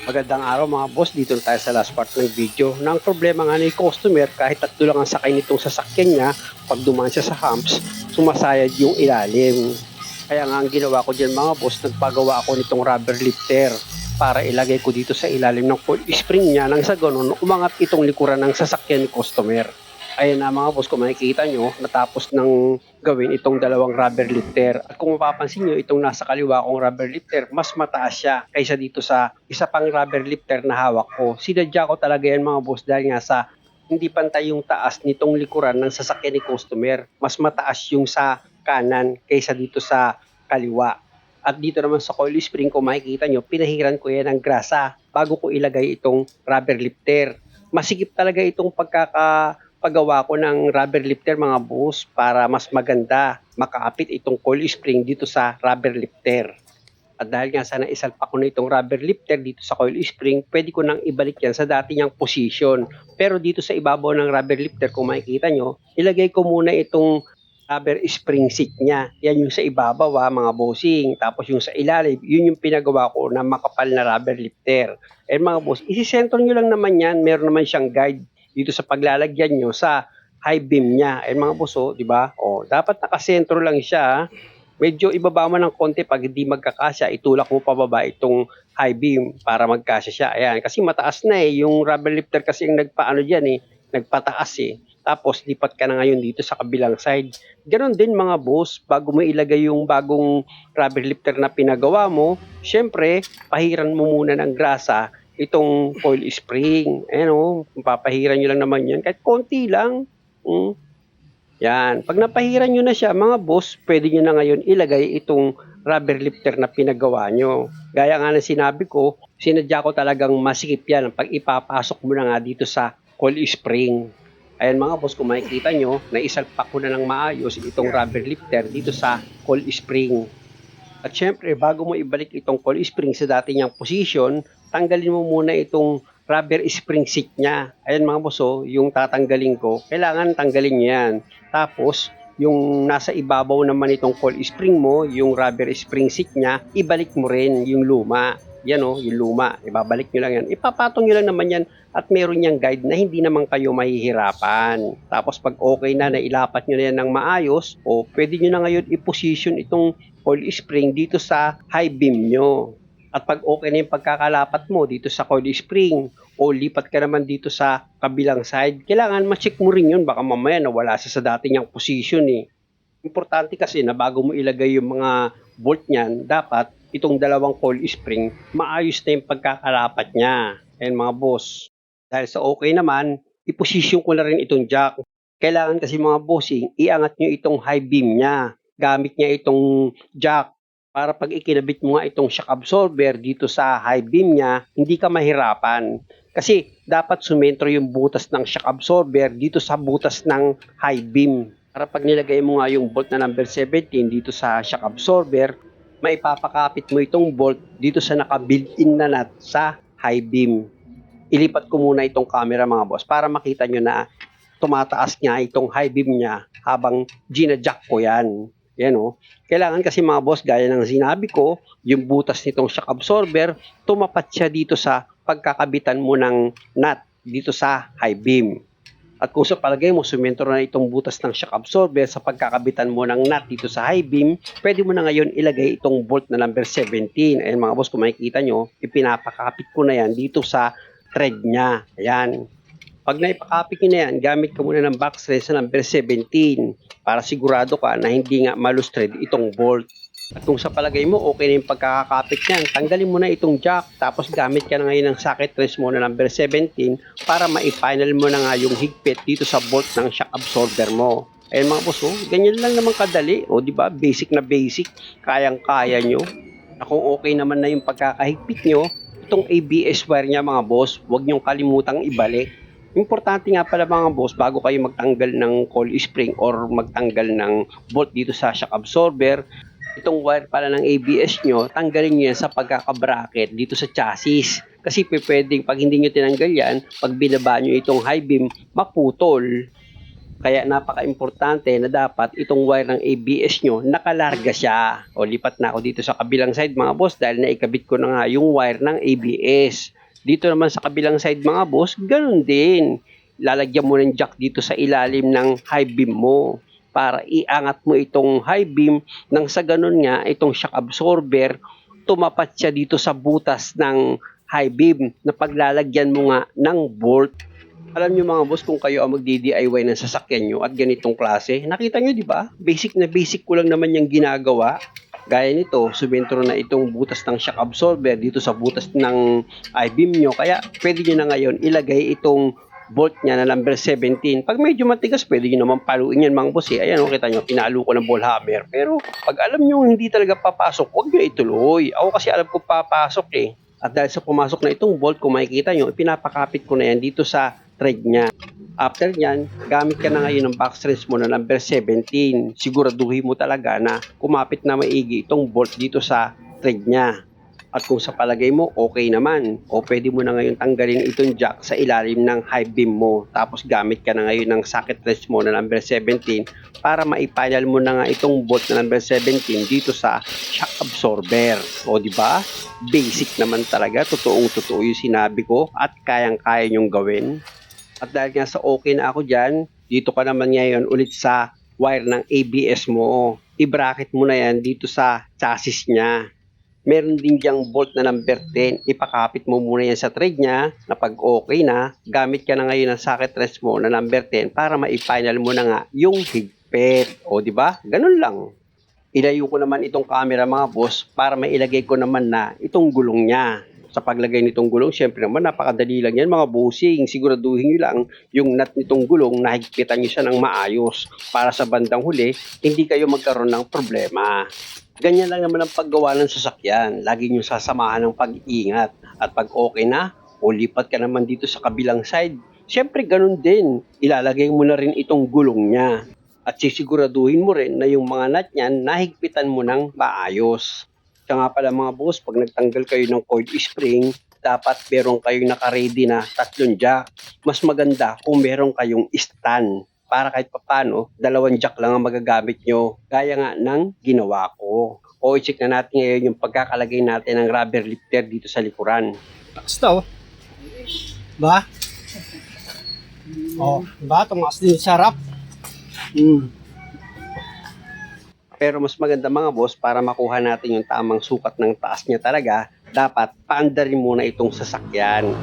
Magandang araw mga boss, dito na tayo sa last part ng video. Na ang problema nga ni customer, kahit tatlo lang ang sakay nitong sasakyan niya, pag dumaan siya sa humps, sumasayad yung ilalim. Kaya nga ang ginawa ko dyan mga boss, nagpagawa ako nitong rubber lifter para ilagay ko dito sa ilalim ng coil spring niya nang sa ganun umangat itong likuran ng sasakyan ni customer. Ayan na mga boss, kung makikita nyo, natapos ng gawin itong dalawang rubber lifter. At kung mapapansin nyo, itong nasa kaliwa kong rubber lifter, mas mataas siya kaysa dito sa isa pang rubber lifter na hawak ko. Sinadya ko talaga yan mga boss dahil nga sa hindi pantay yung taas nitong likuran ng sasakyan ni customer. Mas mataas yung sa kanan kaysa dito sa kaliwa. At dito naman sa coil spring, kung makikita nyo, pinahiran ko yan ng grasa bago ko ilagay itong rubber lifter. Masigip talaga itong paggawa ko ng rubber lifter mga boss para mas maganda makaapit itong coil spring dito sa rubber lifter. At dahil nga sana isalpak ko na itong rubber lifter dito sa coil spring, pwede ko nang ibalik yan sa dati niyang position. Pero dito sa ibabaw ng rubber lifter, kung makikita nyo, ilagay ko muna itong rubber spring seat niya. Yan yung sa ibabaw mga bossing. Tapos yung sa ilalim, yun yung pinagawa ko na makapal na rubber lifter. And mga boss, isisentro nyo lang naman yan. Meron naman siyang guide dito sa paglalagyan nyo sa high beam niya. Ay mga boss, di ba? Dapat nakasentro lang siya. Medyo ibaba mo ng konti pag hindi magkakasya, itulak mo pababa itong high beam para magkasya siya. Ayan, kasi mataas na yung rubber lifter kasi yung nagpaano diyan nagpataas Tapos lipat ka na ngayon dito sa kabilang side. Ganon din mga boss, bago mo ilagay yung bagong rubber lifter na pinagawa mo, syempre, pahiran mo muna ng grasa itong coil spring. Ayan papahiran nyo lang naman yan. Kahit konti lang. Yan. Pag napahiran nyo na siya, mga boss, pwede nyo na ngayon ilagay itong rubber lifter na pinagawa nyo. Gaya nga na sinabi ko, sinadya ko talagang masikip yan pag ipapasok mo na nga dito sa coil spring. Ayan mga boss, kung makikita nyo, naisalpak ko na ng maayos itong rubber lifter dito sa coil spring. At syempre, bago mo ibalik itong coil spring sa dati niyang position, tanggalin mo muna itong rubber spring seat niya. Ayan mga boss, yung tatanggalin ko, kailangan tanggalin niyo yan. Tapos, yung nasa ibabaw naman itong coil spring mo, yung rubber spring seat niya, ibalik mo rin yung luma. Yan yung luma. Ibabalik nyo lang yan. Ipapatong nyo lang naman yan at meron niyang guide na hindi naman kayo mahihirapan. Tapos pag okay na, nailapat nyo na yan ng maayos, pwede nyo na ngayon i-position itong coil spring dito sa high beam nyo. At pag okay na yung pagkakalapat mo dito sa coil spring, lipat ka naman dito sa kabilang side, kailangan ma-check mo rin yun. Baka mamaya nawala siya sa dati niyang position Importante kasi na bago mo ilagay yung mga bolt niyan, dapat itong dalawang coil spring, maayos na yung pagkakalapat niya. Ayan mga boss. Dahil sa okay naman, iposisyon ko na rin itong jack. Kailangan kasi mga bossing, iangat nyo itong high beam niya. Gamit niya itong jack para pag ikinabit mo nga itong shock absorber dito sa high beam niya, hindi ka mahirapan. Kasi dapat sumentro yung butas ng shock absorber dito sa butas ng high beam. Para pag nilagay mo nga yung bolt na number 17 dito sa shock absorber, maipapakapit mo itong bolt dito sa naka-built-in na nut sa high beam. Ilipat ko muna itong camera mga boss para makita nyo na tumataas niya itong high beam niya habang gina-jack ko yan. Yan Kailangan kasi mga boss, gaya ng sinabi ko, yung butas nitong shock absorber, tumapat siya dito sa pagkakabitan mo ng nut dito sa high beam. At kung sa palagay mo, sumentro na itong butas ng shock absorber sa pagkakabitan mo ng nut dito sa high beam, pwede mo na ngayon ilagay itong bolt na number 17. Ayan mga boss, kung makikita nyo, ipinapakapit ko na yan dito sa thread niya. Ayan. Pag naipakapit nyo na yan, gamit ka muna ng box thread sa number 17 para sigurado ka na hindi nga malus-thread itong bolt. At kung sa palagay mo, okay na yung pagkakakapit niyan, tanggalin mo na itong jack, tapos gamit ka na ngayon ng socket wrench mo na number 17 para ma-final mo na nga yung higpit dito sa bolt ng shock absorber mo. Ayun mga boss, ganyan lang naman kadali. Di ba? Basic na basic, kayang-kaya nyo. Na kung okay naman na yung pagkakahigpit nyo, itong ABS wire niya mga boss, huwag nyong kalimutang ibalik. Importante nga pala mga boss, bago kayo magtanggal ng coil spring or magtanggal ng bolt dito sa shock absorber, itong wire pala ng ABS nyo, tanggalin nyo yan sa pagkakabracket dito sa chassis. Kasi pwedeng pag hindi nyo tinanggal yan, pag binaba nyo itong high beam, maputol. Kaya napaka-importante na dapat itong wire ng ABS nyo, nakalarga siya. O lipat na ako dito sa kabilang side mga boss dahil naikabit ko na nga yung wire ng ABS. Dito naman sa kabilang side mga boss, ganun din. Lalagyan mo ng jack dito sa ilalim ng high beam mo para iangat mo itong high beam nang sa ganun nga itong shock absorber tumapat siya dito sa butas ng high beam na paglalagyan mo nga ng bolt. Alam nyo mga boss, kung kayo ang magdi-DIY ng sasakyan nyo at ganitong klase, nakita nyo di ba? Basic na basic ko lang naman yung ginagawa. Gaya nito, subentro na itong butas ng shock absorber dito sa butas ng I-beam nyo. Kaya pwede nyo na ngayon ilagay itong bolt niya na number 17. Pag medyo matigas, pwede nyo naman paluin yan mga boss. Ayan, kita nyo, pinalo ko ng ball hammer. Pero pag alam nyo hindi talaga papasok, huwag nyo ituloy. Ako kasi alam ko papasok eh. At dahil sa pumasok na itong bolt, kung makikita nyo, pinapakapit ko na yan dito sa thread niya. After nyan, gamit ka na ngayon ng box wrench mo na number 17. Siguraduhin mo talaga na kumapit na maigi itong bolt dito sa thread niya. At kung sa palagay mo, okay naman. O pwede mo na ngayon tanggalin itong jack sa ilalim ng high beam mo. Tapos gamit ka na ngayon ng socket wrench mo na number 17 para maipanel mo na nga itong bolt na number 17 dito sa shock absorber. O di ba? Basic naman talaga. Totoong-totoo yung sinabi ko at kayang-kaya nyong gawin. At dahil nga sa okay na ako dyan, dito ka naman ngayon ulit sa wire ng ABS mo. I-bracket mo na yan dito sa chassis niya. Meron din diyang bolt na number 10. Ipakapit mo muna yan sa thread niya na pag okay na, gamit ka na ngayon ng socket wrench mo na number 10 para ma-final mo na nga yung higpit. O di ba? Ganun lang. Ilayo ko naman itong camera mga boss para mailagay ko naman na itong gulong niya. Sa paglagay nitong gulong, syempre naman napakadali lang yan mga bossing. Siguraduhin nyo lang yung nut nitong gulong na higpitan nyo siya ng maayos para sa bandang huli, hindi kayo magkaroon ng problema. Ganyan lang naman ang paggawa ng sasakyan. Lagi nyo sasamahan ng pag-iingat. At pag okay na, o lipat ka naman dito sa kabilang side, syempre ganun din. Ilalagay mo na rin itong gulong niya. At sisiguraduhin mo rin na yung mga nut niyan, nahigpitan mo ng maayos. Kaya nga pala mga boss, pag nagtanggal kayo ng coil spring, dapat meron kayong naka-ready na 3 jack. Mas maganda kung meron kayong stand para kahit papano, 2 jack lang ang magagamit nyo. Gaya nga ng ginawa ko. O i-check na natin ngayon yung pagkakalagay natin ng rubber lifter dito sa likuran. Basta oh. Ba? Oh, ba? Tumakas din sarap. Pero mas maganda mga boss, para makuha natin yung tamang sukat ng taas niya talaga, dapat paandarin muna itong sasakyan.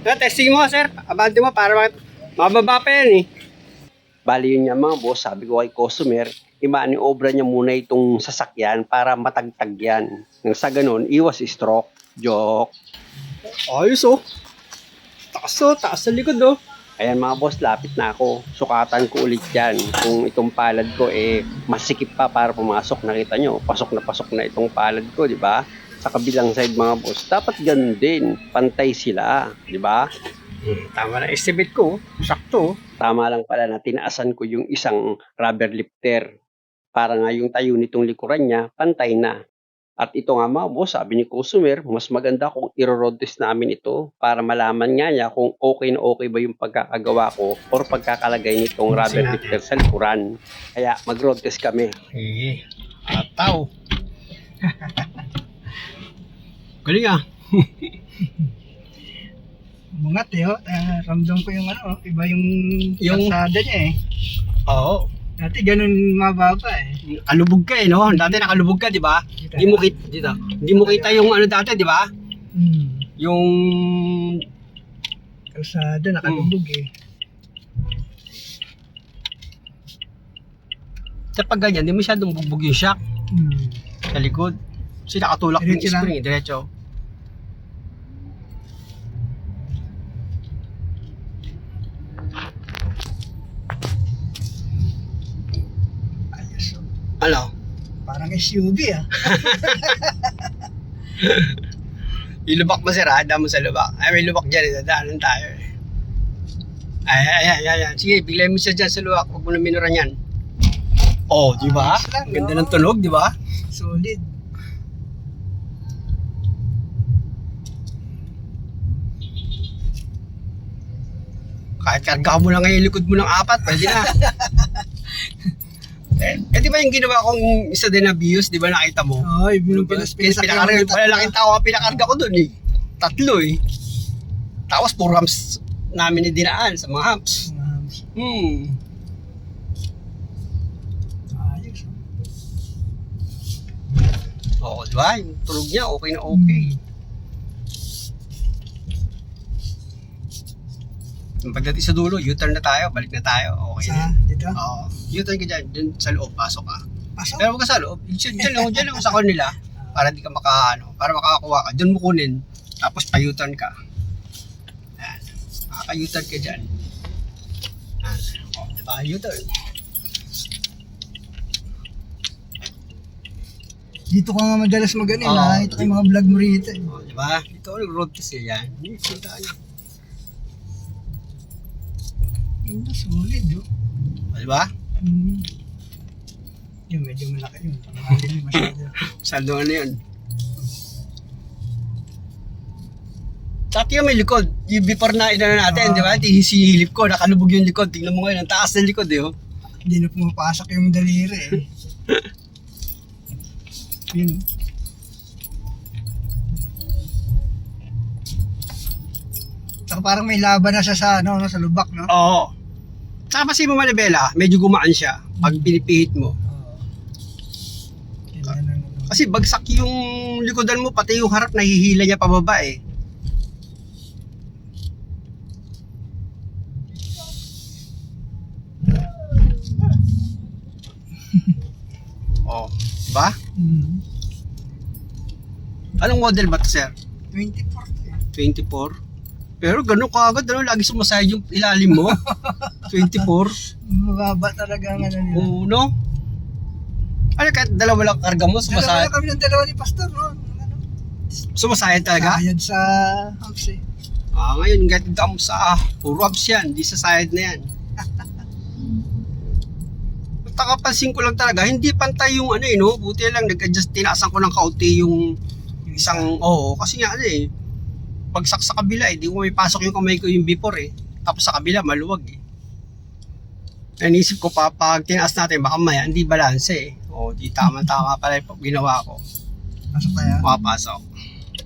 Testing mo sir, abante mo para mababa pa yan eh. Bali yun niya mga boss, sabi ko kay customer, imani-obra niya muna itong sasakyan para matagtag yan. Nang sa ganun, iwas stroke. Joke. Ayos oh. Taas sa likod oh. Ayan mga boss, lapit na ako. Sukatan ko ulit yan. Kung itong palad ko masikip pa para pumasok. Nakita nyo, pasok na itong palad ko, di ba? Sa kabilang side mga boss, dapat ganun din. Pantay sila, di ba? Tama na estimate ko. Sakto. Tama lang pala na tinaasan ko yung isang rubber lifter. Para nga yung tayo nitong likuran niya, pantay na. At ito nga mga boss, sabi ni customer, mas maganda kung i-road test namin ito para malaman nga niya kung okay na okay ba yung pagkakagawa ko or pagkakalagay nitong rubber lifter sa likuran. Kaya mag-road test kami. Eh, ataw. Galing ah. Bungat eh, oh. Ramdam ko yung ano, iba yung kalsada niya eh. Oo. Dati ganun mababa eh. Kalubog ka eh, no? Dati nakalubog ka, di ba? Hindi mo kita yung ano dati, di ba? Yung Kalsada, nakalubog eh. sa pag ganyan, di masyadong bugbog yung shock sa likod. Kasi nakatulak yung Diretso lang. spring, diretso. Ayos oh. Ano? Parang SUV ah. Yung lubak mo sir, mo sa lubak. Ay, may lubak dyan, dadaanan tayo eh. Ay. Sige, bigay mo siya dyan sa lubak, huwag mo na minuran yan. Oh, di ba? Ayos lang, Ganda no? ng tunog, di ba? Solid. Kahit karga mo lang ngayon yung likod mo ng 4, pwede na. Di ba yung ginawa kong isa din na bios, di ba nakita mo? Oo, yung Pinakarga, malalaking tao ang pinakarga ko dun eh. 3 eh. Tapos 4 humps namin dinaan sa mga humps. Ayos. Oo, di ba? Yung tulog niya, okay na okay. Pagdating sa dulo, U-turn na tayo, balik na tayo. Okay na. Dito? Oo. U-turn ka dyan, dun sa loob, pasok ka. Pasok? Pero huwag ka sa loob, dyan lang sa kanila. Para di ka para makakakuha ka. Dyan mo kunin, tapos pa-U-turn ka. Yan. Makaka-U-turn ka dyan. Yan. O, diba? U-turn. Dito ka nga madalas mag-ano, Oo. nakita ko yung mga vlog mo rito. O, diba? Ito ang road kasi yan. Punta nyo. Yun na, solid, oh. O, diba? Yun, medyo malaki yun. Malalim yun, masyado. Sando ano yun. Tsaka yung may likod. Yung before na inano natin, di ba? Sinihilip ko, nakalubog yung likod. Tingnan mo ngayon, ang taas ng likod, eh. Oh. Hindi na pumapasok yung daliri, eh. Yun, oh. Saka parang may laban na siya sa, sa lubak, no? Oo. Tsaka pa si Manibela, medyo gumaan siya pag pinipihit mo. Kasi bagsak yung likodan mo, pati yung harap nahihila niya pababa eh. Oh, diba? Anong model ba 'to, sir? 24 to, eh. 24? Pero ganun kaagad, lagi sumasayad yung ilalim mo. 24? Mababa talaga ang ano nila. Oo, no? Ano, kahit dalawa lang karga mo, Dalawa sumasayad. na kami ng dalawa ni Pastor, no? Ano? Sumasayad talaga? Sayad sa house, eh. Ngayon, kahit dam sa rubs yan, di sa side na yan. Takapansin ko lang talaga, hindi pantay yung ano no? Buti lang, nag-adjust, tinaasan ko ng kaunti yung isang, kasi nga pagsak sa kabila di ko may pasok yung kamay ko yung before tapos sa kabila maluwag naisip ko pa pag tinaas natin baka maya hindi balance di tama pala yung ginawa ko. Pasok tayo. Mapasok.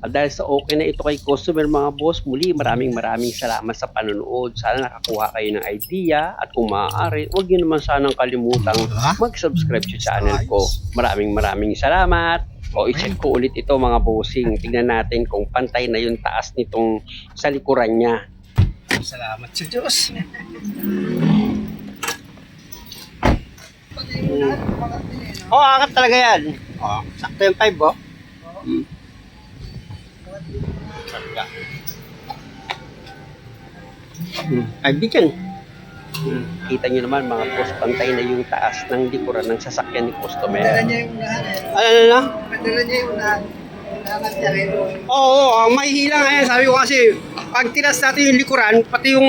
At dahil sa okay na ito kay customer mga boss, muli maraming salamat sa panonood. Sana nakakuha kayo ng idea at kung maaari, huwag nyo naman sanang kalimutang mag-subscribe sa channel ko. Maraming salamat. O i-check ko ulit ito mga bossing. Tignan natin kung pantay na yung taas nitong sa likuran niya. Salamat sa Diyos. Angat talaga yan. Sakto yung 5 Sarga. 5 din yan. Kita nyo naman mga boss, pantay na yung taas ng likuran ng sasakyan ni customer. Padala niya yung unahan, eh. Ano? Padala niya yung unahan. Unahan niya rin. Oo, may hila nga yan. Sabi ko kasi, pag tinas natin yung likuran, pati yung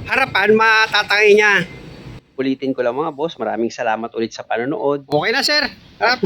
harapan, matatangay niya. Ulitin ko lang mga boss, maraming salamat ulit sa panonood. Okay na, sir. Harap.